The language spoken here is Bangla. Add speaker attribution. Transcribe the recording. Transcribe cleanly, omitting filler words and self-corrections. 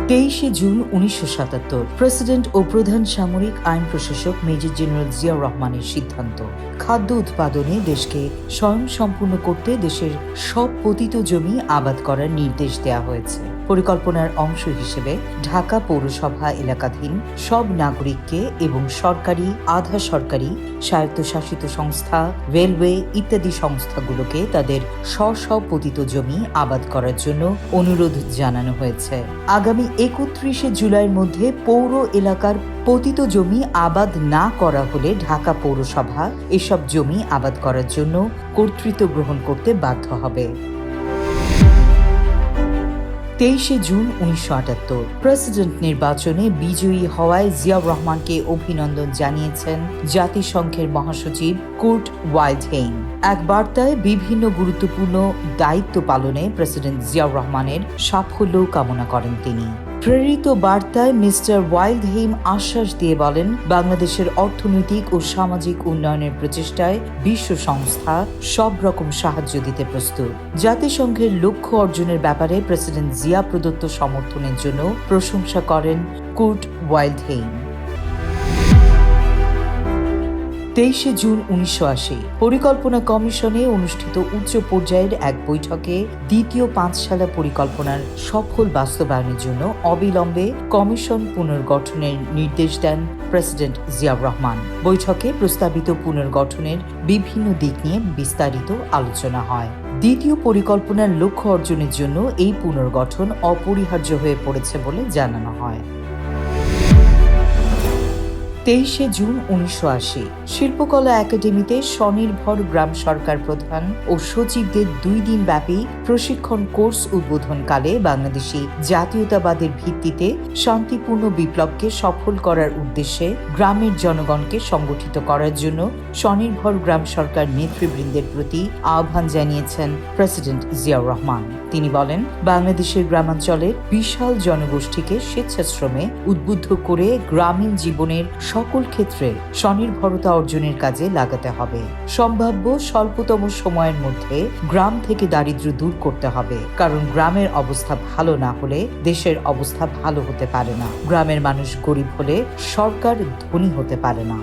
Speaker 1: 23শে জুন 1977 প্রেসিডেন্ট ও প্রধান সামরিক আইন প্রশাসক মেজর জেনারেল জিয়াউর রহমানের সিদ্ধান্ত, খাদ্য উৎপাদনে দেশকে স্বয়ংসম্পূর্ণ করতে দেশের সব পতিত জমি আবাদ করার নির্দেশ দেওয়া হয়েছে। পরিকল্পনার অংশ হিসেবে ঢাকা পৌরসভা এলাকাধীন সব নাগরিককে এবং সরকারি, আধা সরকারি, স্বায়ত্তশাসিত সংস্থা, রেলওয়ে ইত্যাদি সংস্থাগুলোকে তাদের স্ব পতিত জমি আবাদ করার জন্য অনুরোধ জানানো হয়েছে। আগামী 31শে জুলাইয়ের মধ্যে পৌর এলাকার পতিত জমি আবাদ না করা হলে ঢাকা পৌরসভা এসব জমি আবাদ করার জন্য কর্তৃত্ব গ্রহণ করতে বাধ্য হবে। 23শে জুন 1978 প্রেসিডেন্ট নির্বাচনে বিজয়ী হওয়ায় জিয়াউর রহমানকে অভিনন্দন জানিয়েছেন জাতিসংঘের মহাসচিব কুর্ট ওয়াইল্ডহেইম। এক বার্তায় বিভিন্ন গুরুত্বপূর্ণ দায়িত্ব পালনে প্রেসিডেন্ট জিয়াউর রহমানের সাফল্য কামনা করেন তিনি। প্রেরিত বার্তায় মিস্টার ওয়াইল্ডহেইম আশ্বাস দিয়ে বলেন, বাংলাদেশের অর্থনৈতিক ও সামাজিক উন্নয়নের প্রচেষ্টায় বিশ্ব সংস্থা সব রকম সাহায্য দিতে প্রস্তুত। জাতিসংঘের লক্ষ্য অর্জনের ব্যাপারে প্রেসিডেন্ট জিয়া প্রদত্ত সমর্থনের জন্য প্রশংসা করেন কুর্ট ওয়াইল্ডহেইম। 23শে জুন 1980 পরিকল্পনা কমিশনে অনুষ্ঠিত উচ্চ পর্যায়ের এক বৈঠকে দ্বিতীয় পাঁচশালা পরিকল্পনার সফল বাস্তবায়নের জন্য অবিলম্বে কমিশন পুনর্গঠনের নির্দেশ দেন প্রেসিডেন্ট জিয়াউর রহমান। বৈঠকে প্রস্তাবিত পুনর্গঠনের বিভিন্ন দিক নিয়ে বিস্তারিত আলোচনা হয়। দ্বিতীয় পরিকল্পনার লক্ষ্য অর্জনের জন্য এই পুনর্গঠন অপরিহার্য হয়ে পড়েছে বলে জানানো হয়। 23শে জুন 1980 শিল্পকলা একাডেমিতে স্বনির্ভর গ্রাম সরকার প্রধান ও সচিবদের 2 দিন ব্যাপী প্রশিক্ষণ কোর্স উদ্বোধনকালে বাংলাদেশি জাতীয়তাবাদের ভিত্তিতে শান্তিপূর্ণ বিপ্লবকে সফল করার উদ্দেশ্যে গ্রামের জনগণকে সংগঠিত করার জন্য স্বনির্ভর গ্রাম সরকার নেতৃবৃন্দের প্রতি আহ্বান জানিয়েছেন প্রেসিডেন্ট জিয়াউর রহমান। তিনি বলেন, বাংলাদেশের গ্রামাঞ্চলের বিশাল জনগোষ্ঠীকে স্বেচ্ছাশ্রমে উদ্বুদ্ধ করে গ্রামীণ জীবনের সকল ক্ষেত্রে স্বনির্ভরতা অর্জনের কাজে লাগাতে হবে। সম্ভাব্য স্বল্পতম সময়ের মধ্যে গ্রাম থেকে দারিদ্র্য দূর করতে হবে, কারণ গ্রামের অবস্থা ভালো না হলে দেশের অবস্থা ভালো হতে পারে না। গ্রামের মানুষ গরিব হলে সরকার ধনী হতে পারে না।